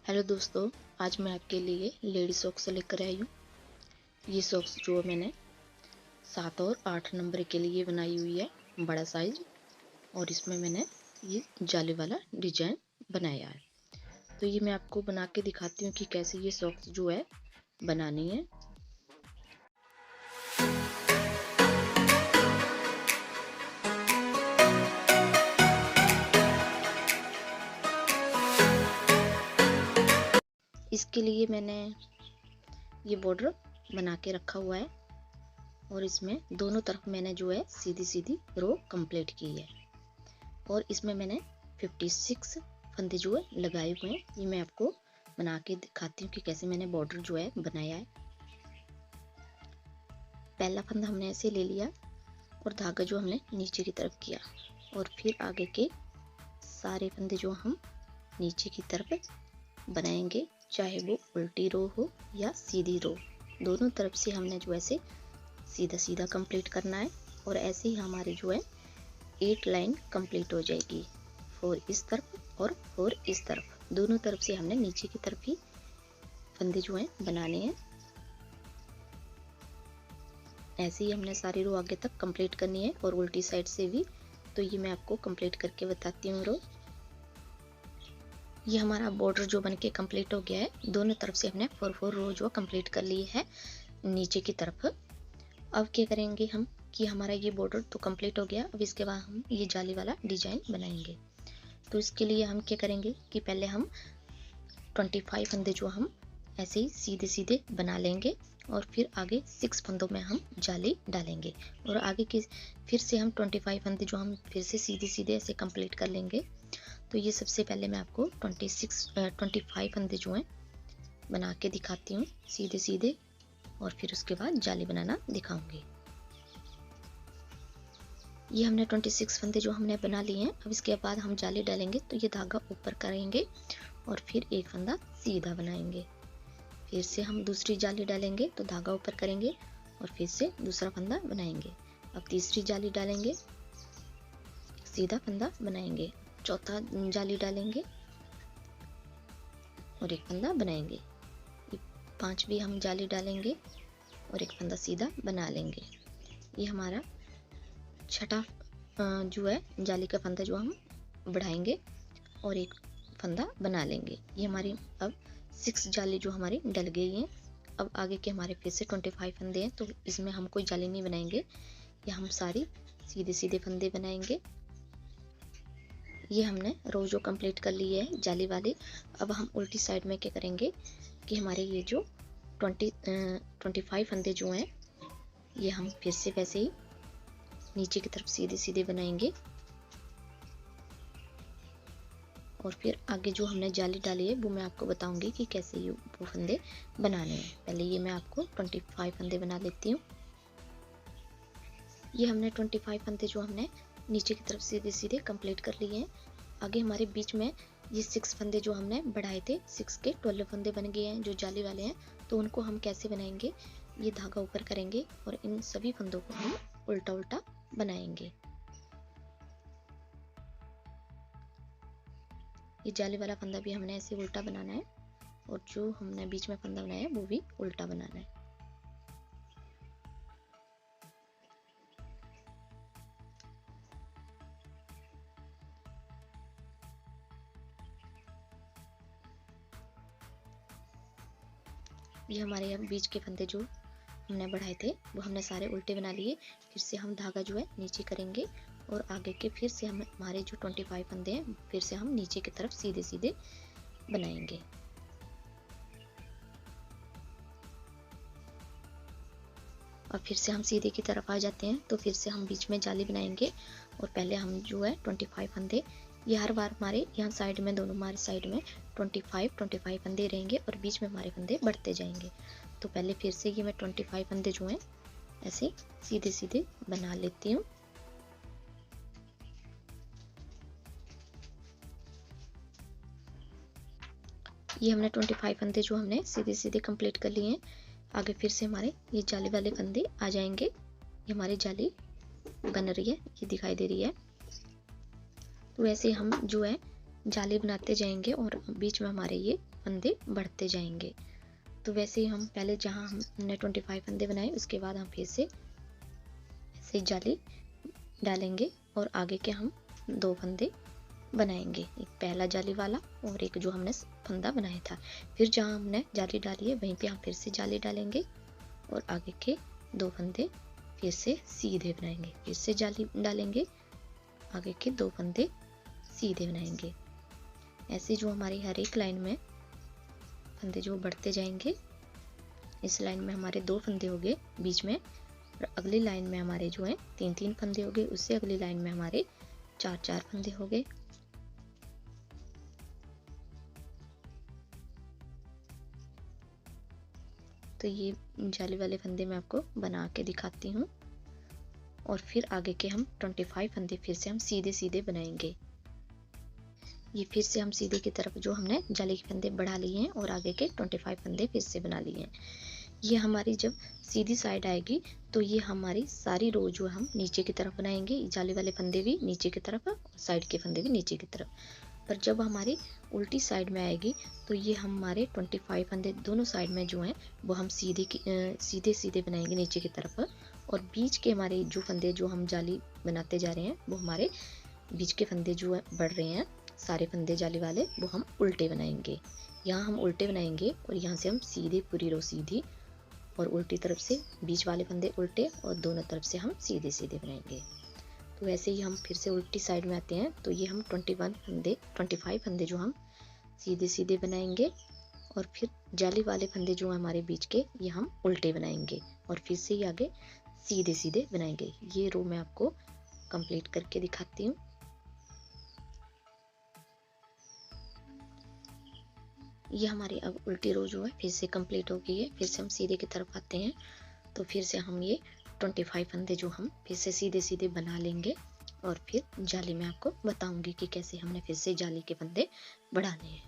Hello दोस्तों, आज मैं आपके लिए लेडी सॉक्स लेकर आई हूँ। ये सॉक्स जो मैंने 7 और 8 नंबर के लिए बनाई हुई है, बड़ा साइज। और इसमें मैंने ये जाली वाला डिजाइन बनाया है। तो ये मैं आपको बना के दिखाती हूँ कि कैसे ये सॉक्स जो है बनानी है। इसके लिए मैंने ये बॉर्डर बना के रखा हुआ है और इसमें दोनों तरफ मैंने जो है सीधी सीधी रो कंप्लीट की है। और इसमें मैंने 56 फंदे जो है लगाए हुए हैं। ये मैं आपको बना के दिखाती हूँ कि कैसे मैंने बॉर्डर जो है बनाया है। पहला फंदा हमने ऐसे ले लिया और धागा जो हमने नीचे की तरफ किया, और फिर आगे के सारे फंदे जो हम नीचे की तरफ बनाएंगे, चाहे वो उल्टी रो हो या सीधी रो, दोनों तरफ से हमने जो ऐसे सीधा सीधा कंप्लीट करना है। और ऐसे ही हमारे जो है 8 लाइन कंप्लीट हो जाएगी। 4 इस तरफ और 4 इस तरफ, दोनों तरफ से हमने नीचे की तरफ ही फंदे जो हैं बनाने हैं। ऐसे ही हमने सारी रो आगे तक कंप्लीट करनी है और उल्टी साइड से भी। तो ये मैं आपको कंप्लीट करके बताती हूँ रो। ये हमारा बॉर्डर जो बनके कंप्लीट हो गया है। दोनों तरफ से हमने 4 रो जो कंप्लीट कर ली है नीचे की तरफ। अब क्या करेंगे हम कि हमारा ये बॉर्डर तो कंप्लीट हो गया। अब इसके बाद हम ये जाली वाला डिजाइन बनाएंगे। तो इसके लिए हम क्या करेंगे कि पहले हम 25 फंदे जो हम ऐसे ही सीधे सीधे बना लेंगे और फिर आगे 6 फंदों में हम जाली डालेंगे। और आगे की फिर से हम 25 फंदे जो हम फिर से सीधे सीधे ऐसे कंप्लीट कर लेंगे। तो ये सबसे पहले मैं आपको 25 फंदे जो हैं बना के दिखाती हूँ सीधे सीधे, और फिर उसके बाद जाली बनाना दिखाऊंगी। ये हमने 26 फंदे जो हमने बना लिए हैं। अब इसके बाद हम जाली डालेंगे। तो ये धागा ऊपर करेंगे और फिर एक फंदा सीधा बनाएंगे। फिर से हम दूसरी जाली डालेंगे तो धागा ऊपर करेंगे और फिर से दूसरा फंदा बनाएंगे। अब तीसरी जाली डालेंगे, सीधा फंदा बनाएंगे। चौथा जाली डालेंगे और एक फंदा बनाएंगे। 5वीं हम जाली डालेंगे और एक फंदा सीधा बना लेंगे। ये हमारा छठा जो है जाली का फंदा जो हम बढ़ाएंगे और एक फंदा बना लेंगे। ये हमारी अब 6 जाली जो हमारी डल गई हैं। अब आगे के हमारे फिर से 25 फंदे हैं, तो इसमें हम कोई जाली नहीं बनाएंगे। ये हम सारी सीधे सीधे फंदे बनाएंगे। ये हमने रो जो कंप्लीट कर ली है जाली वाली। अब हम उल्टी साइड में क्या करेंगे कि हमारे ये जो 25 फंदे जो हैं ये हम फिर से वैसे ही नीचे की तरफ सीधे सीधे बनाएंगे। और फिर आगे जो हमने जाली डाली है वो मैं आपको बताऊंगी कि कैसे ये वो फंदे बनाने हैं। पहले ये मैं आपको 25 फंदे बना लेती हूँ। ये हमने 25 फंदे जो हमने नीचे की तरफ सीधे सीधे कंप्लीट कर लिए हैं। आगे हमारे बीच में ये 6 फंदे जो हमने बढ़ाए थे, 6 के 12 फंदे बन गए हैं जो जाली वाले हैं। तो उनको हम कैसे बनाएंगे, ये धागा ऊपर करेंगे और इन सभी फंदों को हम उल्टा उल्टा बनाएंगे। ये जाली वाला फंदा भी हमने ऐसे उल्टा बनाना है और जो हमने बीच में फंदा बनाया है वो भी उल्टा बनाना है। ये हमारे अब बीच के फंदे जो हमने बढ़ाए थे वो हमने सारे उल्टे बना लिए। फिर से हम धागा जो है नीचे करेंगे और आगे के फिर से हम हमारे जो 25 फंदे हैं फिर से हम नीचे की तरफ सीधे सीधे बनाएंगे। और फिर से हम सीधे की तरफ आ जाते हैं। तो फिर से हम बीच में जाली बनाएंगे और पहले हम जो है 25 फंदे, ये हर बार हमारे यहाँ साइड में दोनों हमारे साइड में 25 फंदे रहेंगे और बीच में हमारे फंदे बढ़ते जाएंगे। तो पहले फिर से ये मैं 25 फंदे जो हैं ऐसे सीधे सीधे बना लेती हूँ। ये हमने 25 फंदे जो हमने सीधे सीधे कंप्लीट कर लिए हैं। आगे फिर से हमारे ये जाली वाले फंदे आ जाएंगे। ये हमारी जाली बन रही है, ये दिखाई दे रही है। तो ऐसे हम जो है जाली बनाते जाएंगे और बीच में हमारे ये फंदे बढ़ते जाएंगे। तो वैसे ही हम पहले जहाँ हमने 25 फंदे बनाए उसके बाद हम फिर से ऐसे जाली डालेंगे और आगे के हम 2 फंदे बनाएंगे, एक पहला जाली वाला और एक जो हमने फंदा बनाया था। फिर जहाँ हमने जाली डाली है वहीं पे हम फिर से जाली डालेंगे और आगे के 2 फंदे फिर से सीधे बनाएंगे, फिर से जाली डालेंगे, आगे के 2 फंदे सीधे बनाएंगे। ऐसे जो हमारी हर एक लाइन में फंदे जो बढ़ते जाएंगे। इस लाइन में हमारे 2 फंदे हो गए बीच में और अगली लाइन में हमारे जो है 3-3 फंदे हो गए, उससे अगली लाइन में हमारे 4-4 फंदे हो गए। तो ये जाली वाले फंदे मैं आपको बना के दिखाती हूँ और फिर आगे के हम 25 फंदे फिर से हम सीधे सीधे बनाएंगे। ये फिर से हम सीधे की तरफ जो हमने जाली के फंदे बढ़ा लिए हैं और आगे के 25 फंदे फिर से बना लिए हैं। ये हमारी जब सीधी साइड आएगी तो ये हमारी सारी रो जो हम नीचे की तरफ बनाएंगे, जाली वाले फंदे भी नीचे की तरफ और साइड के फंदे भी नीचे की तरफ। पर जब हमारी उल्टी साइड में आएगी तो ये हमारे 25 फंदे दोनों साइड में जो हैं वो हम सीधे सीधे बनाएंगे नीचे की तरफ और बीच के हमारे जो फंदे जो हम जाली बनाते जा रहे हैं वो हमारे बीच के फंदे जो बढ़ रहे हैं सारे फंदे जाली वाले वो हम उल्टे बनाएंगे। यहाँ हम उल्टे बनाएंगे और यहाँ से हम सीधे पूरी रो सीधी और उल्टी तरफ से बीच वाले फंदे उल्टे और दोनों तरफ से हम सीधे सीधे बनाएंगे। तो वैसे ही हम फिर से उल्टी साइड में आते हैं तो ये हम 25 फंदे जो हम सीधे सीधे बनाएंगे और फिर जाली वाले फंदे जो हमारे बीच के ये हम उल्टे बनाएंगे और फिर से ही आगे सीधे सीधे बनाएंगे। ये रो मैं आपको कंप्लीट करके दिखाती हूँ। ये हमारी अब उल्टी रो जो है फिर से कंप्लीट हो गई है। फिर से हम सीधे की तरफ आते हैं तो फिर से हम ये 25 फंदे जो हम फिर से सीधे सीधे बना लेंगे और फिर जाली में आपको बताऊंगी कि कैसे हमने फिर से जाली के फंदे बढ़ाने हैं।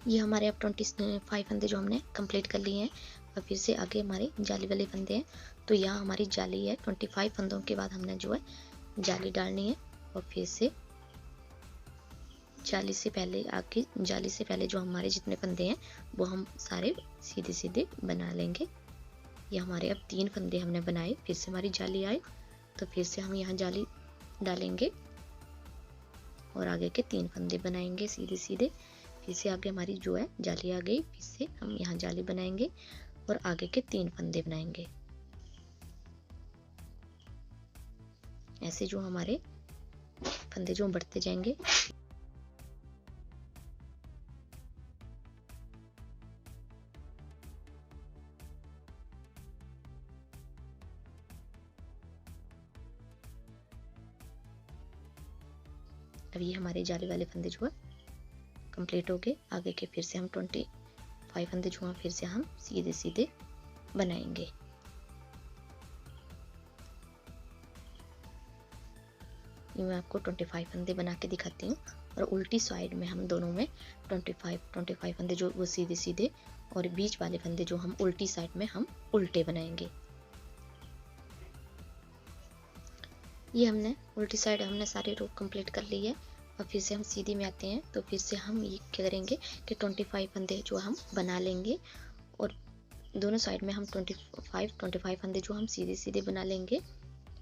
ये हमारे अब 25 फंदे जो हमने कंप्लीट कर लिए हैं और फिर से आगे हमारे जाली वाले फंदे हैं। तो यहाँ हमारी जाली है, 25 फंदों के बाद हमने जो है जाली डालनी है और फिर से जाली से पहले जो हमारे जितने फंदे हैं वो हम सारे सीधे सीधे बना लेंगे। ये हमारे अब 3 फंदे हमने बनाए, फिर से हमारी जाली आए तो फिर से हम यहाँ जाली डालेंगे और आगे के 3 फंदे बनाएंगे सीधे सीधे। फिर से आगे हमारी जो है जाली आ गई, फिर से हम यहाँ जाली बनाएंगे और आगे के 3 फंदे बनाएंगे। ऐसे जो हमारे फंदे जो बढ़ते जाएंगे। अब ये हमारे जाली वाले फंदे जो है कंप्लीट हो गए। आगे के फिर से हम 25 फंदे जो हैं फिर से हम सीधे सीधे बनाएंगे। ये मैं आपको 25 फंदे बना के दिखाती हूँ और उल्टी साइड में हम दोनों में 25 फंदे जो वो सीधे सीधे और बीच वाले फंदे जो हम उल्टी साइड में हम उल्टे बनाएंगे। ये हमने उल्टी साइड हमने सारी रो कंप्लीट कर ली है और फिर से हम सीधी में आते हैं तो फिर से हम ये क्या करेंगे कि 25 फंदे जो हम बना लेंगे और दोनों साइड में हम 25 फंदे जो हम सीधे सीधे बना लेंगे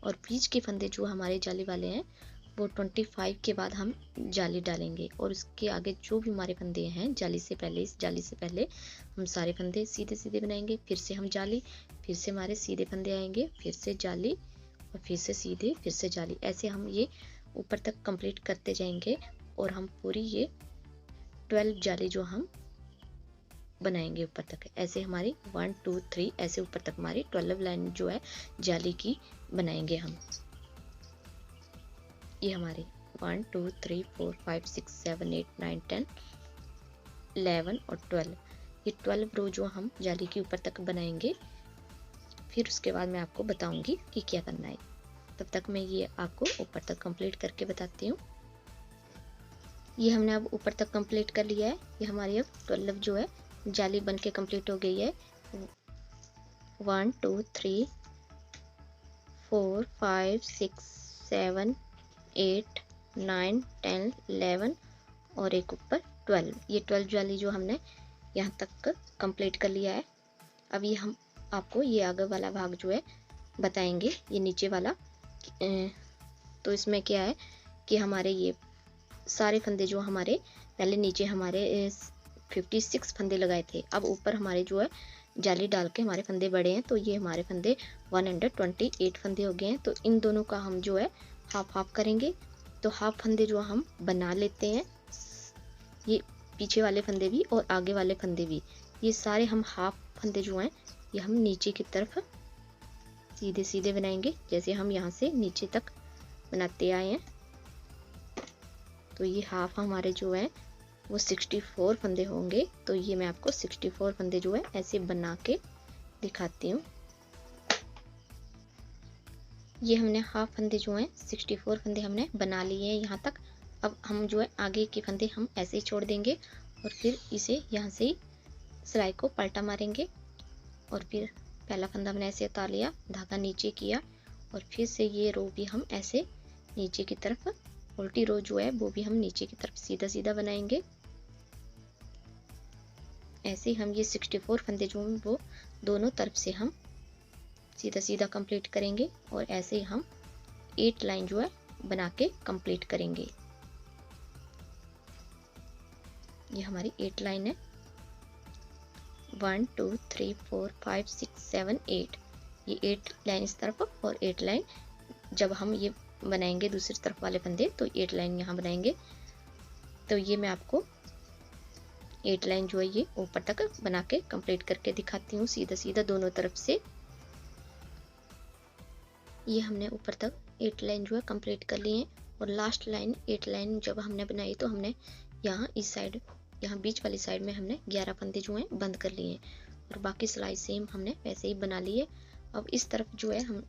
और बीच के फंदे जो हमारे जाली वाले हैं वो 25 के बाद हम जाली डालेंगे और उसके आगे जो भी हमारे फंदे हैं जाली से पहले, इस जाली से पहले हम सारे फंदे सीधे सीधे बनाएंगे। फिर से हम जाली, फिर से हमारे सीधे फंदे आएंगे, फिर से जाली और फिर से सीधे, फिर से जाली। ऐसे हम ये ऊपर तक कंप्लीट करते जाएंगे और हम पूरी ये 12 जाली जो हम बनाएंगे ऊपर तक। ऐसे हमारी 1 2 3 ऐसे ऊपर तक हमारी 12 लाइन जो है जाली की बनाएंगे हम। ये हमारी 1 2 3 4 5 6 7 8 9 10 11 और 12, ये 12 रो जो हम जाली के ऊपर तक बनाएंगे। फिर उसके बाद मैं आपको बताऊंगी कि क्या करना है। तब तक मैं ये आपको ऊपर तक कंप्लीट करके बताती हूँ। ये हमने अब ऊपर तक कंप्लीट कर लिया है। ये हमारी अब 12 जो है जाली बन के कंप्लीट हो गई है। 1 2 3 4 5 6 7 8 9 10 11 और एक ऊपर 12, ये 12 जाली जो हमने यहाँ तक कंप्लीट कर लिया है। अब ये हम आपको ये आगे वाला भाग जो है बताएंगे, ये नीचे वाला। तो इसमें क्या है कि हमारे ये सारे फंदे जो हमारे पहले नीचे हमारे 56 फंदे लगाए थे, अब ऊपर हमारे जो है जाली डाल के हमारे फंदे बड़े हैं, तो ये हमारे फंदे 128 फंदे हो गए हैं। तो इन दोनों का हम जो है हाफ हाफ करेंगे। तो हाफ फंदे जो हम बना लेते हैं, ये पीछे वाले फंदे भी और आगे वाले फंदे भी, ये सारे हम हाफ फंदे जो हैं ये हम नीचे की तरफ सीधे सीधे बनाएंगे, जैसे हम यहाँ से नीचे तक बनाते आए हैं। तो ये हाफ हमारे जो है वो 64 फंदे होंगे। तो ये मैं आपको 64 फंदे जो है ऐसे बना के दिखाती हूँ। ये हमने हाफ फंदे जो हैं 64 फंदे हमने बना लिए हैं यहाँ तक। अब हम जो है आगे के फंदे हम ऐसे ही छोड़ देंगे और फिर इसे यहाँ से ही सिलाई को पलटा मारेंगे। और फिर पहला फंदा हमने ऐसे उतार लिया, धागा नीचे किया और फिर से ये रो भी हम ऐसे नीचे की तरफ, उल्टी रो जो है वो भी हम नीचे की तरफ सीधा सीधा बनाएंगे। ऐसे हम ये 64 फंदे जो हैं वो दोनों तरफ से हम सीधा सीधा कंप्लीट करेंगे और ऐसे ही हम 8 लाइन जो है बना के कंप्लीट करेंगे। ये हमारी 8 लाइन है, 1 2 3 4 5 6 7 8। ये 8 लाइन इस तरफ और 8 लाइन जब हम ये बनाएंगे दूसरी तरफ वाले फंदे, तो 8 लाइन यहाँ बनाएंगे। तो ये मैं आपको 8 लाइन जो है ये ऊपर तक बना के कंप्लीट करके दिखाती हूँ सीधा सीधा दोनों तरफ से। ये हमने ऊपर तक 8 लाइन जो है कंप्लीट कर ली है और लास्ट लाइन 8 लाइन जब हमने बनाई तो हमने यहाँ इस साइड, यहाँ बीच वाली साइड में हमने 11 फंदे जो हैं बंद कर लिए हैं और बाकी सिलाई सेम हमने वैसे ही बना ली है। अब इस तरफ जो है हम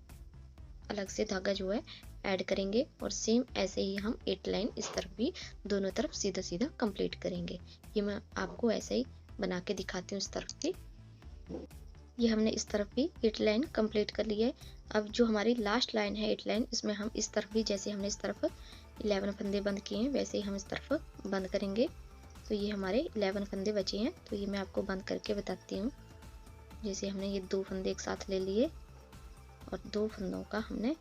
अलग से धागा जो है ऐड करेंगे और सेम ऐसे ही हम 8 लाइन इस तरफ भी दोनों तरफ सीधा सीधा कंप्लीट करेंगे। ये मैं आपको ऐसे ही बना के दिखाती हूँ इस तरफ भी। ये हमने इस तरफ भी 8 लाइन कंप्लीट कर ली है। अब जो हमारी लास्ट लाइन है 8 लाइन, इसमें हम इस तरफ भी जैसे हमने इस तरफ 11 फंदे बंद किए हैं वैसे ही हम इस तरफ बंद करेंगे। तो ये हमारे 11 फंदे बचे हैं, तो ये मैं आपको बंद करके बताती हूँ। जैसे हमने ये 2 फंदे एक साथ ले लिए और 2 फंदों का हमने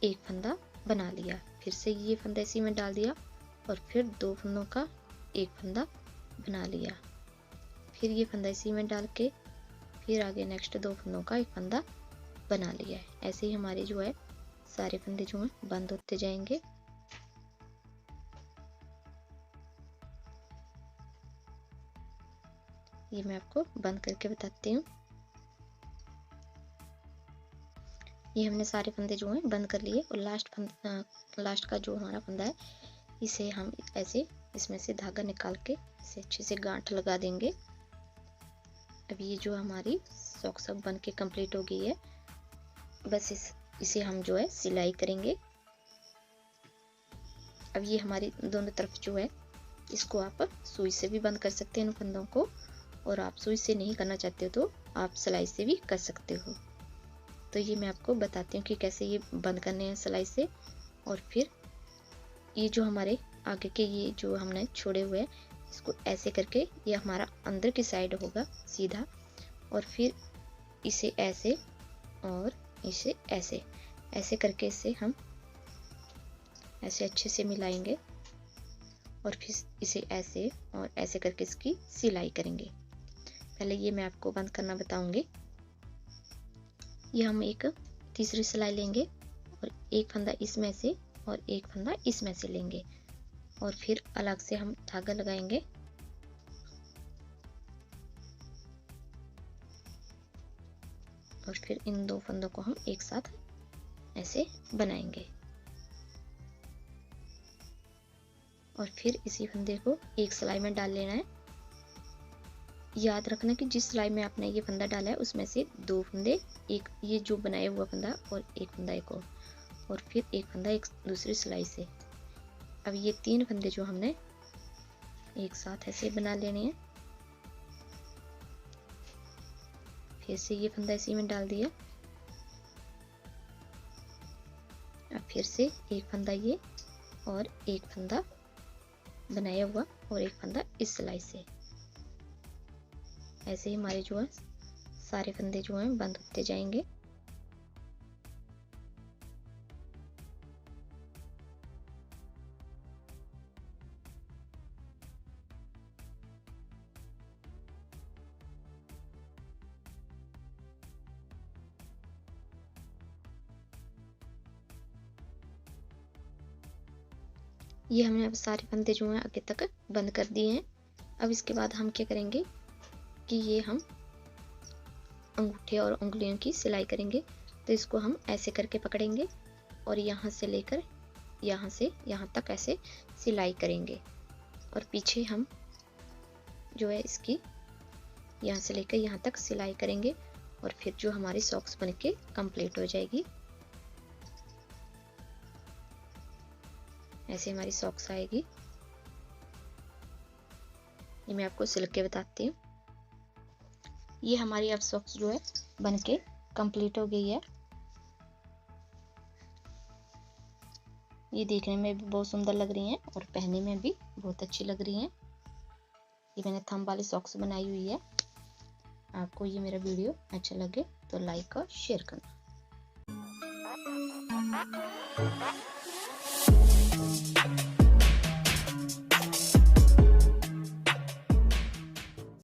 एक फंदा बना लिया, फिर से ये फंदा इसी में डाल दिया और फिर 2 फंदों का एक फंदा बना लिया, फिर ये फंदा इसी में डाल के फिर आगे नेक्स्ट 2 फंदों का एक फंदा बना लिया है। ऐसे ही हमारे जो है सारे फंदे जो हैं बंद होते जाएंगे। ये मैं आपको बंद करके बताती हूँ। ये हमने सारे फंदे जो हैं बंद कर लिए और लास्ट का जो हमारा फंदा है इसे हम ऐसे इसमें से धागा निकाल के इसे अच्छे से गांठ लगा देंगे। अब ये जो हमारी सॉक्स अब बन के कंप्लीट हो गई है, बस इसे हम जो है सिलाई करेंगे। अब ये हमारी दोनों तरफ जो है इसको आप सुई से भी बंद कर सकते हैं इन फंदों को, और आप सुई से नहीं करना चाहते हो तो आप सिलाई से भी कर सकते हो। तो ये मैं आपको बताती हूँ कि कैसे ये बंद करने हैं सिलाई से। और फिर ये जो हमारे आगे के ये जो हमने छोड़े हुए हैं इसको ऐसे करके ये हमारा अंदर की साइड होगा सीधा, और फिर इसे ऐसे और इसे ऐसे ऐसे करके इसे हम ऐसे अच्छे से मिलाएंगे और फिर इसे ऐसे और ऐसे करके इसकी सिलाई करेंगे। पहले ये मैं आपको बंद करना बताऊंगी। ये हम एक तीसरी सिलाई लेंगे और एक फंदा इसमें से और एक फंदा इसमें से लेंगे और फिर अलग से हम धागा लगाएंगे और फिर इन 2 फंदों को हम एक साथ ऐसे बनाएंगे और फिर इसी फंदे को एक सिलाई में डाल लेना है। याद रखना कि जिस सिलाई में आपने ये फंदा डाला है उसमें से 2 फंदे, एक ये जो बनाया हुआ फंदा और एक फंदा एक और फिर एक फंदा एक दूसरी सिलाई से। अब ये 3 फंदे जो हमने एक साथ ऐसे बना लेने हैं। फिर से ये फंदा इसी में डाल दिया, अब फिर से एक फंदा ये और एक फंदा बनाया हुआ और एक फंदा इस सिलाई से। ऐसे ही हमारे जो है सारे फंदे जो हैं बंद होते जाएंगे। ये हमने अब सारे फंदे जो हैं आगे तक बंद कर दिए हैं। अब इसके बाद हम क्या करेंगे कि ये हम अंगूठे और उंगलियों की सिलाई करेंगे। तो इसको हम ऐसे करके पकड़ेंगे और यहाँ से लेकर यहाँ से यहाँ तक ऐसे सिलाई करेंगे और पीछे हम जो है इसकी यहाँ से लेकर यहाँ तक सिलाई करेंगे और फिर जो हमारी सॉक्स बनके कंप्लीट हो जाएगी। ऐसे हमारी सॉक्स आएगी। ये मैं आपको सिल के बताती हूँ। ये हमारी अब सॉक्स जो है बनके कंप्लीट हो गई है। ये देखने में भी बहुत सुंदर लग रही हैं और पहनने में भी बहुत अच्छी लग रही हैं। ये मैंने थंब वाली सॉक्स बनाई हुई है। आपको ये मेरा वीडियो अच्छा लगे तो लाइक और शेयर करना।